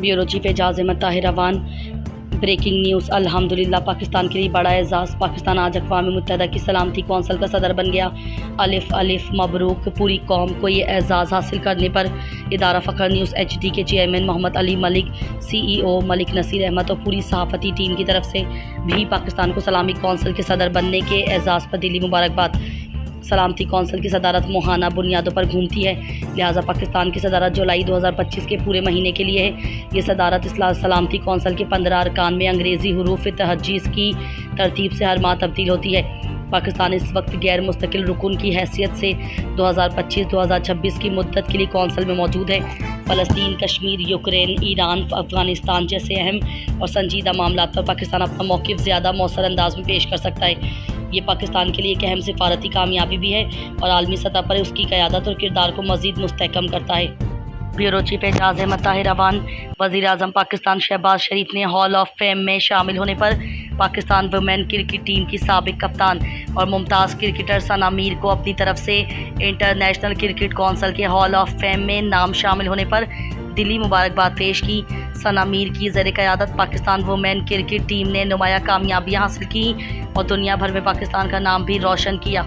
Bureau chief Ejaz Ahmad Tahir Awan. Breaking news. अल्हम्दुलिल्लाह पाकिस्तान के लिए बड़ा एजाज़। पाकिस्तान आज अक़वाम मुत्तहिदा की सलामती कौंसिल का सदर बन गया। अलिफ अलिफ मबरूक। पूरी कौम को ये एजाज़ हासिल करने पर इदारा फ़ख्र न्यूज़ HD के चेयरमैन मोहम्मद अली मलिक, CEO मलिक नसीर अहमद और पूरी सहाफ़ती टीम की तरफ से भी पाकिस्तान को सलामी कौंसिल के सदर बनने के एजाज़ पर दिली मुबारकबाद। सलामती कौंसिल की सदारत मुहाना बुनियादों पर घूमती है, लिहाजा पाकिस्तान की सदारत जुलाई 2025 के पूरे महीने के लिए है। ये सदारत सलामती कौंसिल के 15 अरकान में अंग्रेज़ी हुरूफ तहजीज़ की तरतीब से हर माह तब्दील होती है। पाकिस्तान इस वक्त गैर मुस्तकिल रुकन की हैसियत से 2025-2026 की मुद्दत के लिए कौंसिल में मौजूद है। फ़लस्तीन, कश्मीर, यूक्रेन, ईरान, अफ़गानिस्तान जैसे अहम और संजीदा मामलात पर पाकिस्तान अपना मौक़िफ़ ज़्यादा मौसर अंदाज में पेश कर सकता है। ये पाकिस्तान के लिए एक अहम सिफारती कामयाबी भी है और आलमी सतह पर उसकी क़यादत और किरदार को मज़ीद मुस्तहकम करता है। Bureau chief Ejaz Ahmad Tahir Awan. वज़ीर आज़म पाकिस्तान शहबाज शरीफ ने हॉल ऑफ फेम में शामिल होने पर पाकिस्तान वुमेन क्रिकेट टीम की साबिक कप्तान और मुमताज़ क्रिकेटर सना मीर को अपनी तरफ से इंटरनेशनल क्रिकेट कौंसिल के हॉल ऑफ फेम में नाम शामिल होने पर दिली मुबारकबाद पेश की। सना मीर की ज़ेर क़यादत पाकिस्तान वुमेन क्रिकेट टीम ने नुमाया कामयाबियाँ हासिल की और दुनिया भर में पाकिस्तान का नाम भी रोशन किया।